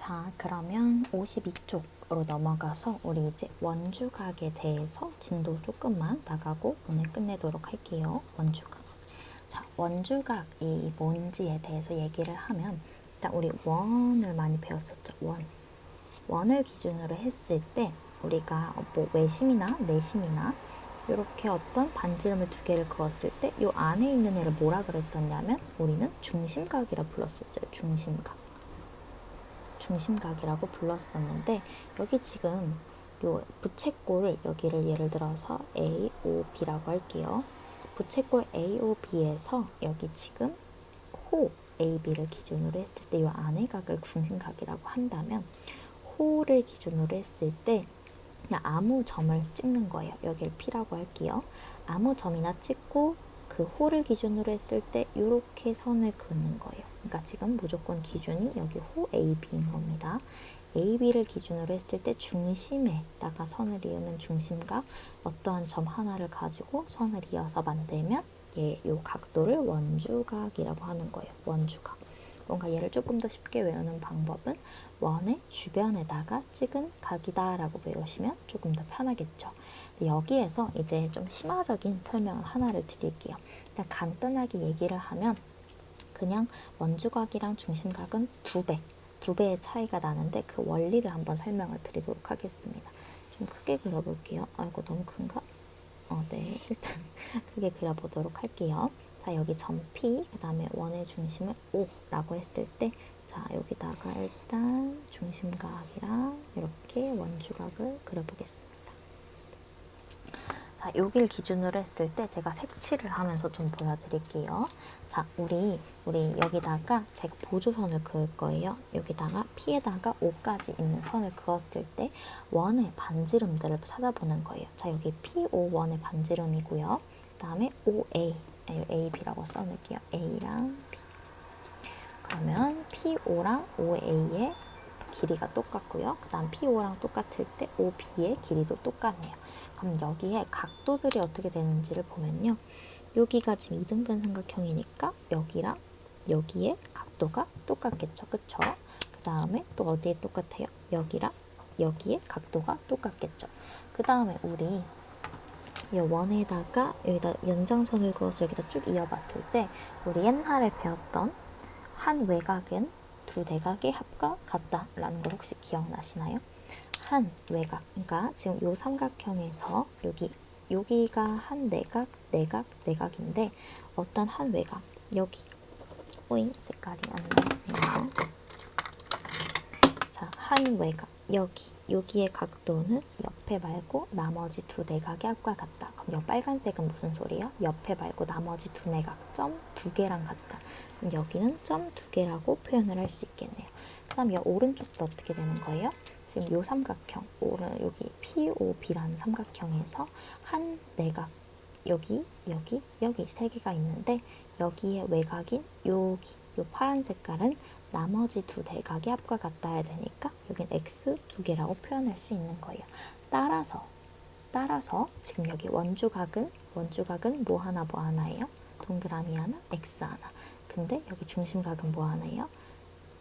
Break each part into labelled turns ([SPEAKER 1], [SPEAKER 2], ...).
[SPEAKER 1] 자, 그러면 52쪽으로 넘어가서 우리 이제 원주각에 대해서 진도 조금만 나가고 오늘 끝내도록 할게요. 원주각. 자, 원주각이 뭔지에 대해서 얘기를 하면 일단 우리 원을 많이 배웠었죠. 원을 기준으로 했을 때 우리가 뭐 외심이나 내심이나 이렇게 어떤 반지름을 두 개를 그었을 때 이 안에 있는 애를 뭐라 그랬었냐면 우리는 중심각이라 불렀었어요. 중심각이라고 불렀었는데 여기 지금 요 부채꼴 여기를 예를 들어서 A, O, B라고 할게요. 부채꼴 A, O, B에서 여기 지금 호 A, B를 기준으로 했을 때 이 안의 각을 중심각이라고 한다면 호를 기준으로 했을 때 그냥 아무 점을 찍는 거예요. 여기를 P라고 할게요. 아무 점이나 찍고 그 호를 기준으로 했을 때 이렇게 선을 그는 거예요. 그러니까 지금 무조건 기준이 여기 호 AB인 겁니다. AB를 기준으로 했을 때 중심에다가 선을 이으면 중심각 어떠한 점 하나를 가지고 선을 이어서 만들면 요 각도를 원주각이라고 하는 거예요. 원주각. 뭔가 얘를 조금 더 쉽게 외우는 방법은 원의 주변에다가 찍은 각이다 라고 외우시면 조금 더 편하겠죠. 여기에서 이제 좀 심화적인 설명을 하나를 드릴게요. 일단 간단하게 얘기를 하면 그냥 원주각이랑 중심각은 두 배의 차이가 나는데 그 원리를 한번 설명을 드리도록 하겠습니다. 좀 크게 그려볼게요. 이거 너무 큰가? 네, 일단 크게 그려보도록 할게요. 자, 여기 점 P, 그 다음에 원의 중심을 O라고 했을 때, 자, 여기다가 일단 중심각이랑 이렇게 원주각을 그려보겠습니다. 자, 여길 기준으로 했을 때 제가 색칠을 하면서 좀 보여드릴게요. 자, 우리 여기다가 제가 보조선을 그을 거예요. 여기다가 P에다가 O까지 있는 선을 그었을 때 원의 반지름들을 찾아보는 거예요. 자, 여기 PO 원의 반지름이고요. 그 다음에 OA, AB라고 써놓을게요. A랑 B. 그러면 PO랑 OA의 길이가 똑같고요. 그 다음 PO랑 똑같을 때 OB의 길이도 똑같네요. 그럼 여기에 각도들이 어떻게 되는지를 보면요. 여기가 지금 이등변 삼각형이니까 여기랑 여기에 각도가 똑같겠죠. 그쵸? 그 다음에 또 어디에 똑같아요? 여기랑 여기에 각도가 똑같겠죠. 그 다음에 우리 이 원에다가 여기다 연장선을 그어서 여기다 쭉 이어봤을 때 우리 옛날에 배웠던 한 외곽은 두 대각의 합과 같다라는 걸 혹시 기억나시나요? 한 외곽, 그러니까 지금 요 삼각형에서 여기가 한 내각인데 어떤 한 외곽, 여기 오잉 색깔이 안 나네요. 자, 한 외곽, 여기의 각도는 옆에 말고 나머지 두 내각의 합과 같다. 그럼 이 빨간색은 무슨 소리예요? 옆에 말고 나머지 두 내각, 점 두 개랑 같다. 그럼 여기는 점 두 개라고 표현을 할 수 있겠네요. 그 다음 이 오른쪽도 어떻게 되는 거예요? 지금 요 삼각형, 여기 POB라는 삼각형에서 한 내각, 여기 세 개가 있는데 여기에 외곽인 요 파란 색깔은 나머지 두 대각의 합과 같아야 되니까 여긴 x 두 개라고 표현할 수 있는 거예요. 따라서 지금 여기 원주각은 뭐 하나예요? 동그라미 하나, x 하나. 근데 여기 중심각은 뭐 하나예요?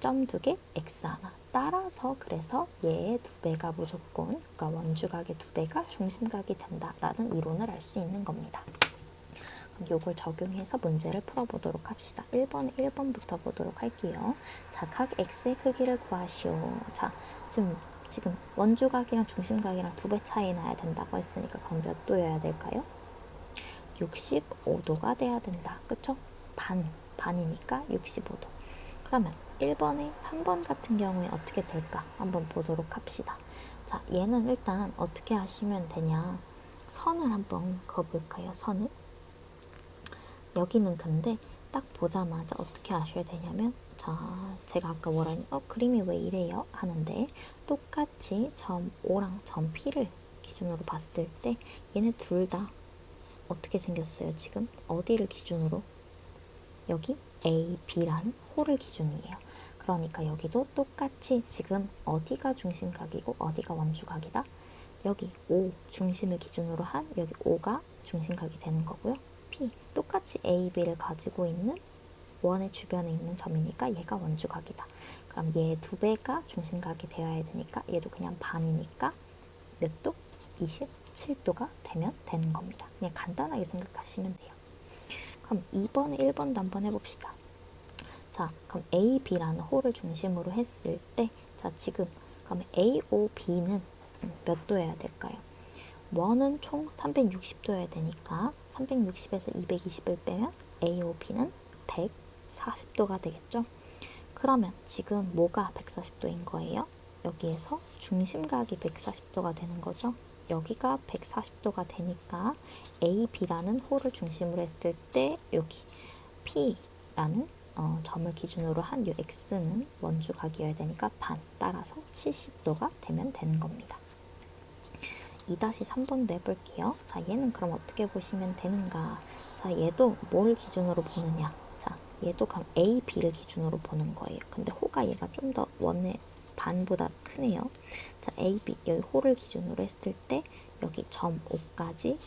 [SPEAKER 1] 점 두 개, x 하나. 따라서 그래서 얘의 두 배가 무조건, 그러니까 원주각의 두 배가 중심각이 된다라는 이론을 알 수 있는 겁니다. 그럼 이걸 적용해서 문제를 풀어보도록 합시다. 1번부터 보도록 할게요. 자, 각 x의 크기를 구하시오. 자, 지금 원주각이랑 중심각이랑 두 배 차이 나야 된다고 했으니까 그럼 몇 도여야 될까요? 65도가 돼야 된다. 그쵸? 반이니까 65도. 그러면 1번에 3번 같은 경우에 어떻게 될까? 한번 보도록 합시다. 자, 얘는 일단 어떻게 하시면 되냐? 선을 한번 그어볼까요? 선을. 여기는 근데 딱 보자마자 어떻게 하셔야 되냐면, 자, 제가 아까 뭐라니, 그림이 왜 이래요? 하는데, 똑같이 점 O랑 점 P를 기준으로 봤을 때, 얘네 둘 다 어떻게 생겼어요? 지금 어디를 기준으로? 여기 A, B라는 호를 기준이에요. 그러니까 여기도 똑같이 지금 어디가 중심각이고 어디가 원주각이다? 여기 O 중심을 기준으로 한 여기 O가 중심각이 되는 거고요. P 똑같이 A, B를 가지고 있는 원의 주변에 있는 점이니까 얘가 원주각이다. 그럼 얘 2배가 중심각이 되어야 되니까 얘도 그냥 반이니까 몇 도? 27도가 되면 되는 겁니다. 그냥 간단하게 생각하시면 돼요. 그럼 2번에 1번도 한번 해봅시다. 자, 그럼 A, B라는 홀을 중심으로 했을 때, 자, 지금 그럼 A, O, B는 몇 도여야 될까요? 원은 총 360도여야 되니까 360에서 220을 빼면 A, O, B는 140도가 되겠죠? 그러면 지금 뭐가 140도인 거예요? 여기에서 중심각이 140도가 되는 거죠? 여기가 140도가 되니까 A, B라는 홀을 중심으로 했을 때 여기 P라는 점을 기준으로 한 이 X는 원주각이어야 되니까 반, 따라서 70도가 되면 되는 겁니다. 2-3번도 해볼게요. 자, 얘는 그럼 어떻게 보시면 되는가? 자, 얘도 뭘 기준으로 보느냐? 자, 얘도 그럼 A, B를 기준으로 보는 거예요. 근데 호가 얘가 좀 더 원의 반보다 크네요. 자, A, B 여기 호를 기준으로 했을 때 여기 점 O까지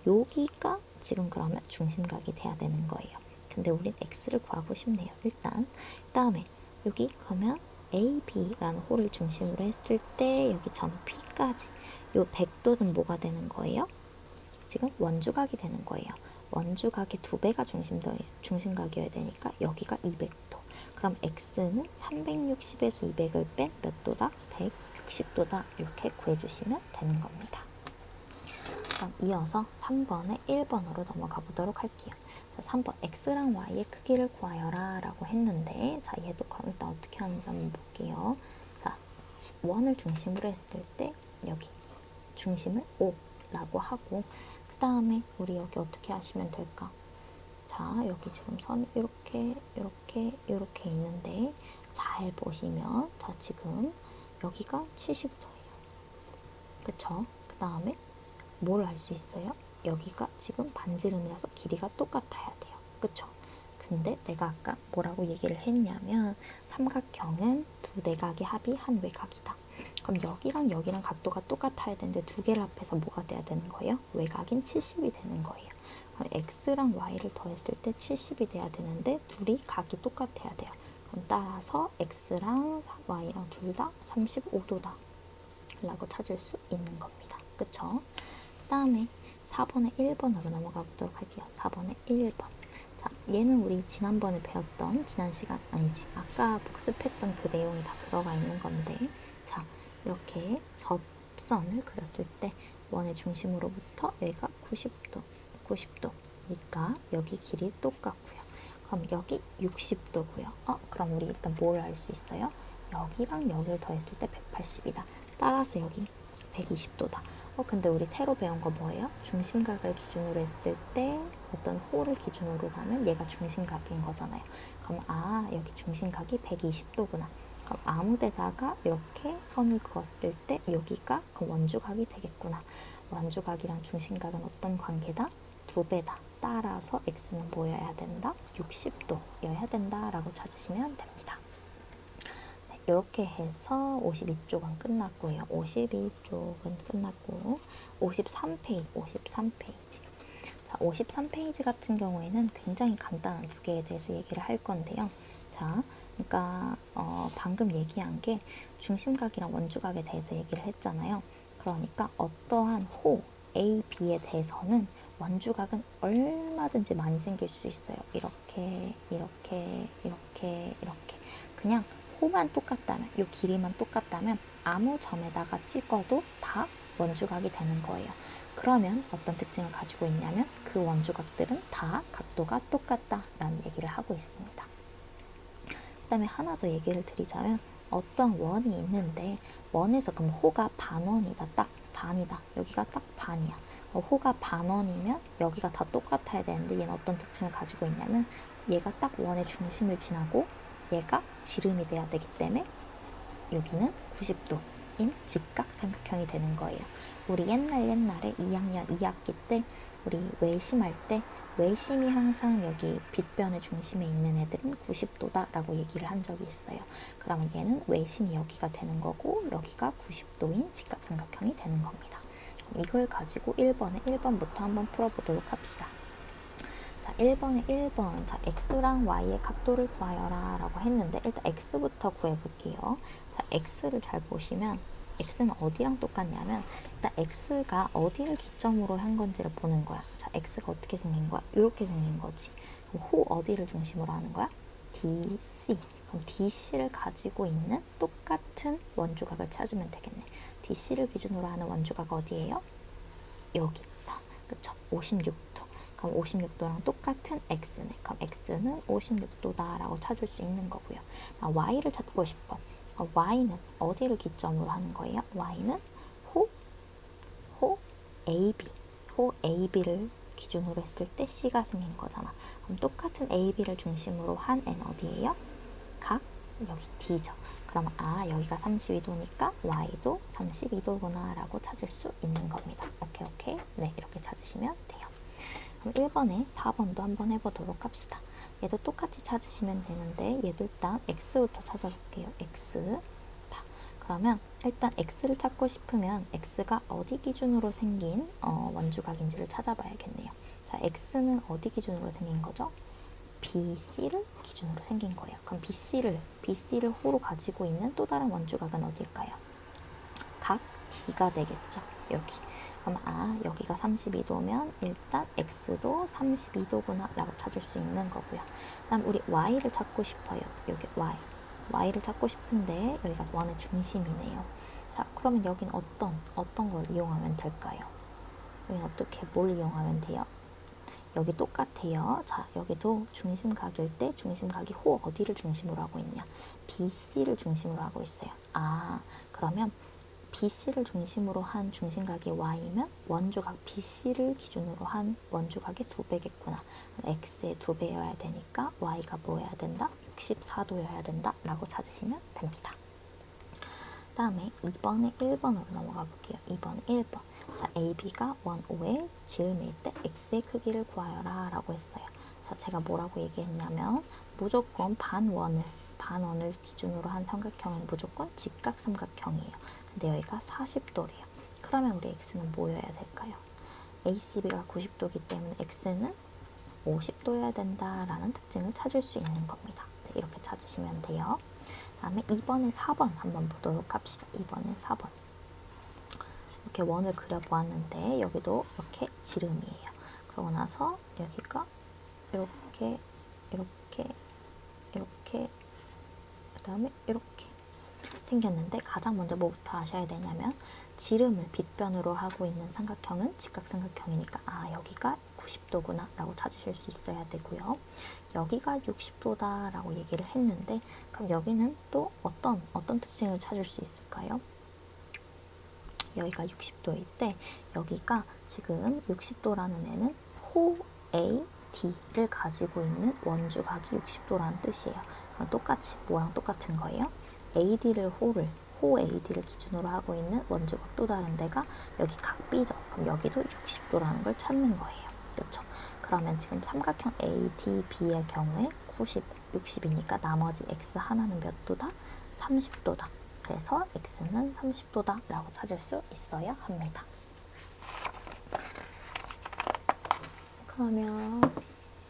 [SPEAKER 1] 여기가 지금 그러면 중심각이 돼야 되는 거예요. 근데 우린 X를 구하고 싶네요. 일단 그다음에 여기 그러면 A, B라는 홀을 중심으로 했을 때 여기 점 P까지 요 100도는 뭐가 되는 거예요? 지금 원주각이 되는 거예요. 원주각의 2배가 중심각이어야 되니까 여기가 200도. 그럼 X는 360에서 200을 뺀 몇 도다? 160도다. 이렇게 구해주시면 되는 겁니다. 그럼 이어서 3번에 1번으로 넘어가 보도록 할게요. 자, 3번 X랑 Y의 크기를 구하여라 라고 했는데, 자, 얘도 그럼 일단 어떻게 하는지 한번 볼게요. 자, 원을 중심으로 했을 때 여기 중심을 O라고 하고, 그 다음에 우리 여기 어떻게 하시면 될까? 자, 여기 지금 선이 이렇게 있는데 잘 보시면, 자, 지금 여기가 70도예요. 그쵸? 그 다음에 뭘 알 수 있어요? 여기가 지금 반지름이라서 길이가 똑같아야 돼요. 그쵸? 근데 내가 아까 뭐라고 얘기를 했냐면 삼각형은 두 내각의 합이 한 외곽이다. 그럼 여기랑 각도가 똑같아야 되는데 두 개를 합해서 뭐가 돼야 되는 거예요? 외곽인 70이 되는 거예요. 그럼 X랑 Y를 더했을 때 70이 돼야 되는데 둘이 각이 똑같아야 돼요. 그럼 따라서 X랑 Y랑 둘 다 35도다 라고 찾을 수 있는 겁니다. 그쵸? 그 다음에 4번에 1번으로 넘어가 보도록 할게요. 4번에 1번. 자, 얘는 우리 지난번에 배웠던, 지난 시간 아니지, 아까 복습했던 그 내용이 다 들어가 있는 건데, 자, 이렇게 접선을 그렸을 때 원의 중심으로부터 여기가 90도니까 여기 길이 똑같고요. 그럼 여기 60도고요. 그럼 우리 일단 뭘 알 수 있어요? 여기랑 여기를 더했을 때 180이다. 따라서 여기 120도다. 근데 우리 새로 배운 거 뭐예요? 중심각을 기준으로 했을 때 어떤 홀을 기준으로 하면 얘가 중심각인 거잖아요. 그럼 여기 중심각이 120도구나. 그럼 아무 데다가 이렇게 선을 그었을 때 여기가 그 원주각이 되겠구나. 원주각이랑 중심각은 어떤 관계다? 2배다. 따라서 X는 뭐여야 된다? 60도여야 된다라고 찾으시면 됩니다. 이렇게 해서 52쪽은 끝났고요. 52쪽은 끝났고 53페이지. 자, 53페이지 같은 경우에는 굉장히 간단한 두 개에 대해서 얘기를 할 건데요. 자, 그러니까 방금 얘기한 게 중심각이랑 원주각에 대해서 얘기를 했잖아요. 그러니까 어떠한 호 A, B에 대해서는 원주각은 얼마든지 많이 생길 수 있어요. 이렇게 그냥 호만 똑같다면, 이 길이만 똑같다면 아무 점에다가 찍어도 다 원주각이 되는 거예요. 그러면 어떤 특징을 가지고 있냐면 그 원주각들은 다 각도가 똑같다라는 얘기를 하고 있습니다. 그 다음에 하나 더 얘기를 드리자면 어떤 원이 있는데 원에서 그럼 호가 반원이다, 딱 반이다, 여기가 딱 반이야. 호가 반원이면 여기가 다 똑같아야 되는데 얘는 어떤 특징을 가지고 있냐면 얘가 딱 원의 중심을 지나고 얘가 지름이 돼야 되기 때문에 여기는 90도인 직각삼각형이 되는 거예요. 우리 옛날에 2학년 2학기 때 우리 외심할 때 외심이 항상 여기 빗변의 중심에 있는 애들은 90도다라고 얘기를 한 적이 있어요. 그러면 얘는 외심이 여기가 되는 거고 여기가 90도인 직각삼각형이 되는 겁니다. 이걸 가지고 1번부터 한번 풀어보도록 합시다. 자, 1번에 1번. 자, x랑 y의 각도를 구하여라 라고 했는데 일단 x부터 구해볼게요. 자, x를 잘 보시면 x는 어디랑 똑같냐면 일단 x가 어디를 기점으로 한 건지를 보는 거야. 자, x가 어떻게 생긴 거야? 이렇게 생긴 거지. 그럼 호 어디를 중심으로 하는 거야? DC. 그럼 DC를 가지고 있는 똑같은 원주각을 찾으면 되겠네. DC를 기준으로 하는 원주각 어디예요? 여기 있다. 그쵸? 56도. 그럼 56도랑 똑같은 x네. 그럼 x는 56도다 라고 찾을 수 있는 거고요. y를 찾고 싶어. y는 어디를 기점으로 하는 거예요? y는 호 AB. 호 AB를 기준으로 했을 때 C가 생긴 거잖아. 그럼 똑같은 AB를 중심으로 한 N 어디예요? 각 여기 D죠. 그러면 여기가 32도니까 Y도 32도구나 라고 찾을 수 있는 겁니다. 오케이. 네, 이렇게 찾으시면 돼요. 그럼 1번에 4번도 한번 해보도록 합시다. 얘도 똑같이 찾으시면 되는데 얘도 일단 X부터 찾아볼게요. X. 그러면 일단 X를 찾고 싶으면 X가 어디 기준으로 생긴 원주각인지를 찾아봐야겠네요. 자, X는 어디 기준으로 생긴 거죠? BC를 기준으로 생긴 거예요. 그럼 BC를 호로 가지고 있는 또 다른 원주각은 어딜까요? 각 D가 되겠죠. 여기. 그럼 여기가 32도면 일단 X도 32도구나 라고 찾을 수 있는 거고요. 그다음 우리 Y를 찾고 싶어요. 여기 Y를 찾고 싶은데 여기가 원의 중심이네요. 자, 그러면 여긴 어떤 걸 이용하면 될까요? 여긴 어떻게 뭘 이용하면 돼요? 여기 똑같아요. 자, 여기도 중심각일 때 중심각이 호 어디를 중심으로 하고 있냐? BC를 중심으로 하고 있어요. 그러면 BC를 중심으로 한 중심각이 Y면 원주각 BC를 기준으로 한 원주각의 2배겠구나. X의 2배여야 되니까 Y가 뭐여야 된다? 64도여야 된다 라고 찾으시면 됩니다. 그 다음에 2번에 1번으로 넘어가 볼게요. 2번에 1번. 자, AB가 원O의 지름일 때 X의 크기를 구하여라 라고 했어요. 자, 제가 뭐라고 얘기했냐면 무조건 반원을 기준으로 한 삼각형은 무조건 직각삼각형이에요. 근데 여기가 40도래요. 그러면 우리 X는 뭐여야 될까요? ACB가 90도이기 때문에 X는 50도여야 된다라는 특징을 찾을 수 있는 겁니다. 네, 이렇게 찾으시면 돼요. 다음에 2번에 4번 한번 보도록 합시다. 2번에 4번. 이렇게 원을 그려보았는데 여기도 이렇게 지름이에요. 그러고 나서 여기가 이렇게 그 다음에 이렇게 생겼는데 가장 먼저 뭐부터 아셔야 되냐면 지름을 빗변으로 하고 있는 삼각형은 직각삼각형이니까 여기가 90도구나 라고 찾으실 수 있어야 되고요. 여기가 60도다 라고 얘기를 했는데 그럼 여기는 또 어떤 특징을 찾을 수 있을까요? 여기가 60도일 때 여기가 지금 60도라는 애는 호 A, D를 가지고 있는 원주각이 60도라는 뜻이에요. 그럼 똑같이 뭐랑 똑같은 거예요? 호 AD를 기준으로 하고 있는 원주각 또 다른 데가 여기 각 B죠. 그럼 여기도 60도라는 걸 찾는 거예요. 그렇죠? 그러면 지금 삼각형 ADB의 경우에 60이니까 나머지 X 하나는 몇 도다? 30도다. 그래서 X는 30도다 라고 찾을 수 있어야 합니다. 그러면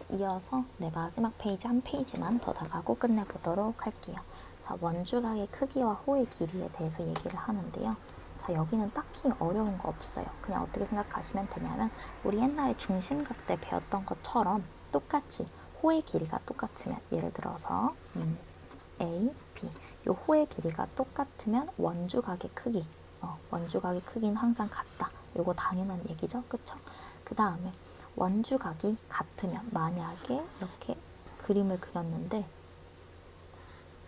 [SPEAKER 1] 이어서 마지막 페이지 한 페이지만 더 나가고 끝내보도록 할게요. 자, 원주각의 크기와 호의 길이에 대해서 얘기를 하는데요. 자, 여기는 딱히 어려운 거 없어요. 그냥 어떻게 생각하시면 되냐면 우리 옛날에 중심각 때 배웠던 것처럼 똑같이 호의 길이가 똑같으면 예를 들어서 A, B 요 호의 길이가 똑같으면 원주각의 크기는 항상 같다. 요거 당연한 얘기죠. 그쵸? 그 다음에 원주각이 같으면 만약에 이렇게 그림을 그렸는데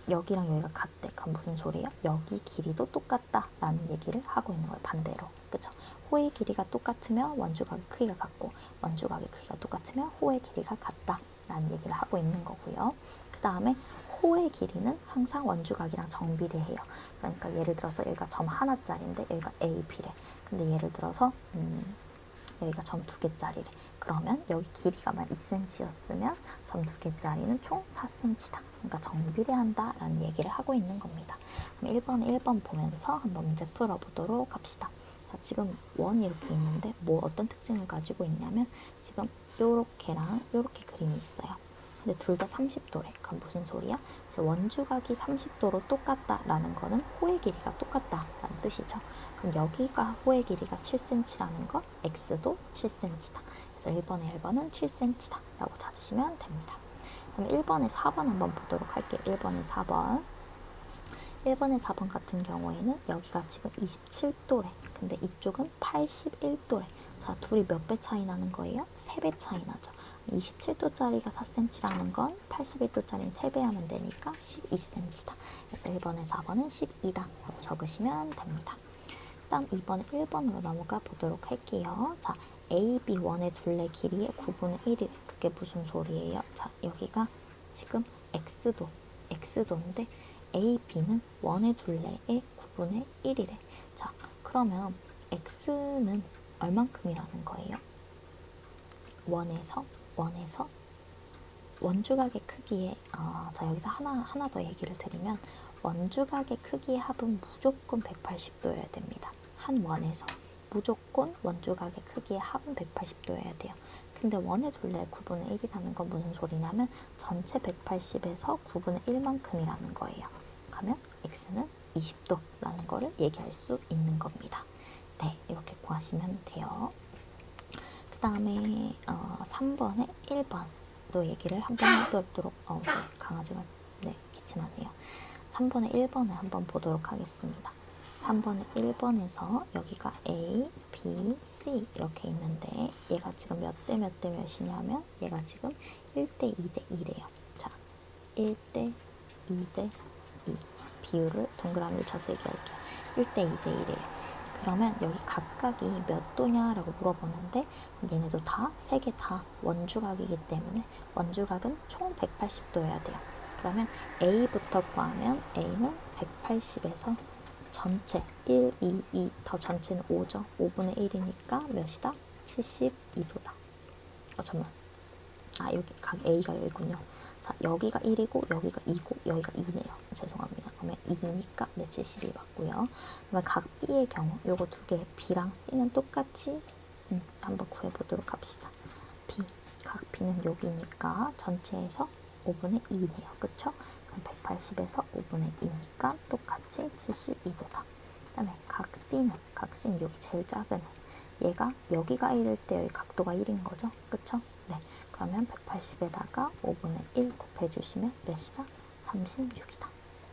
[SPEAKER 1] 여기랑 여기가 같대. 그럼 무슨 소리예요? 여기 길이도 똑같다 라는 얘기를 하고 있는 거예요. 반대로. 그쵸? 호의 길이가 똑같으면 원주각의 크기가 같고 원주각의 크기가 똑같으면 호의 길이가 같다 라는 얘기를 하고 있는 거고요. 그 다음에 호의 길이는 항상 원주각이랑 정비례해요. 그러니까 예를 들어서 여기가 점 하나짜리인데 여기가 AB래. 근데 예를 들어서 여기가 점 2개짜리래. 그러면 여기 길이가만 2cm였으면 점 2개짜리는 총 4cm다. 그러니까 정비례한다 라는 얘기를 하고 있는 겁니다. 그럼 1번에 1번 보면서 한번 문제 풀어보도록 합시다. 자, 지금 원이 이렇게 있는데 뭐 어떤 특징을 가지고 있냐면 지금 요렇게랑 요렇게 그림이 있어요. 근데 둘 다 30도래. 그럼 무슨 소리야? 원주각이 30도로 똑같다라는 거는 호의 길이가 똑같다라는 뜻이죠. 그럼 여기가 호의 길이가 7cm라는 거, x도 7cm다. 그래서 1번은 7cm다 라고 찾으시면 됩니다. 그럼 1번에 4번 한번 보도록 할게요. 1번에 4번. 1번에 4번 같은 경우에는 여기가 지금 27도래. 근데 이쪽은 81도래. 자, 둘이 몇 배 차이 나는 거예요? 3배 차이 나죠. 27도짜리가 4cm라는 건 81도짜리는 3배 하면 되니까 12cm다. 그래서 1번에 4번은 12다 라고 적으시면 됩니다. 그 다음 2번에 1번으로 넘어가 보도록 할게요. 자, A, B 원의 둘레 길이의 9분의 1이래. 그게 무슨 소리예요? 자, 여기가 지금 X도인데 A, B는 원의 둘레의 9분의 1이래. 자, 그러면 X는 얼만큼이라는 거예요? 원에서 원주각의 크기에 자, 여기서 하나 더 얘기를 드리면 원주각의 크기의 합은 무조건 180도여야 됩니다. 한 원에서 무조건 원주각의 크기의 합은 180도여야 돼요. 근데 원의 둘레 9분의 1이라는 건 무슨 소리냐면 전체 180에서 9분의 1만큼이라는 거예요. 그러면 x는 20도라는 거를 얘기할 수 있는 겁니다. 네, 이렇게 구하시면 돼요. 그 다음에 3번에 1번도 얘기를 한번 해보도록 강아지가 기침하네요. 3번에 1번을 한번 보도록 하겠습니다. 3번에 1번에서 여기가 A, B, C 이렇게 있는데 얘가 지금 몇 대 몇이냐면 얘가 지금 1대 2대 2래요. 자, 1대 2대 2 비율을 동그라미를 쳐서 얘기할게요. 1대 2대 1이에요. 그러면 여기 각각이 몇 도냐라고 물어보는데 얘네도 세 개 다 원주각이기 때문에 원주각은 총 180도여야 돼요. 그러면 A부터 구하면 A는 180에서 전체 1, 2, 2 더 전체는 5죠. 5분의 1이니까 몇이다? 72도다. 잠깐만. 여기 각 A가 여기군요. 자, 여기가 1이고 여기가 2고 여기가 2네요. 죄송합니다. 그러면 2니까 72 맞고요. 그러면 각 B의 경우 요거 두 개 B랑 C는 똑같이 한번 구해보도록 합시다. B, 각 B는 여기니까 전체에서 5분의 2네요. 그쵸? 그럼 180에서 5분의 2니까 똑같이 72도다. 그 다음에 각 C는 여기 제일 작은 얘가 여기가 1일 때 여기 각도가 1인 거죠. 그쵸? 네. 그러면 180에다가 5분의 1 곱해주시면 몇이다? 36이다.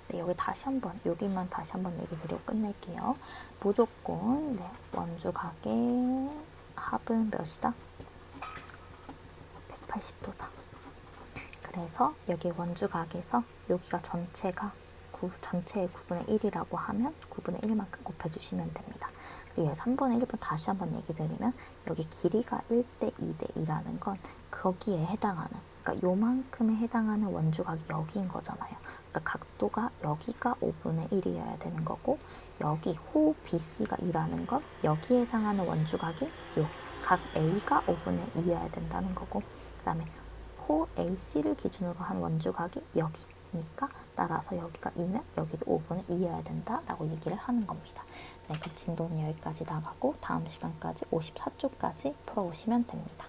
[SPEAKER 1] 네, 여기만 다시 한번 얘기 드리고 끝낼게요. 무조건, 원주각의 합은 몇이다? 180도다. 그래서 여기 원주각에서 여기가 전체의 9분의 1이라고 하면 9분의 1만큼 곱해주시면 됩니다. 그리고 3번에 1번 다시 한번 얘기 드리면 여기 길이가 1대 2대 2라는 건 거기에 해당하는, 그러니까 요만큼에 해당하는 원주각이 여기인 거잖아요. 그러니까 각도가 여기가 5분의 1이어야 되는 거고 여기 호 BC가 2라는 건 여기에 해당하는 원주각이 각 A가 5분의 2여야 된다는 거고 그 다음에 호 AC를 기준으로 한 원주각이 여기니까 따라서 여기가 2면 여기도 5분의 2여야 된다라고 얘기를 하는 겁니다. 네, 그 진도는 여기까지 나가고 다음 시간까지 54쪽까지 풀어오시면 됩니다.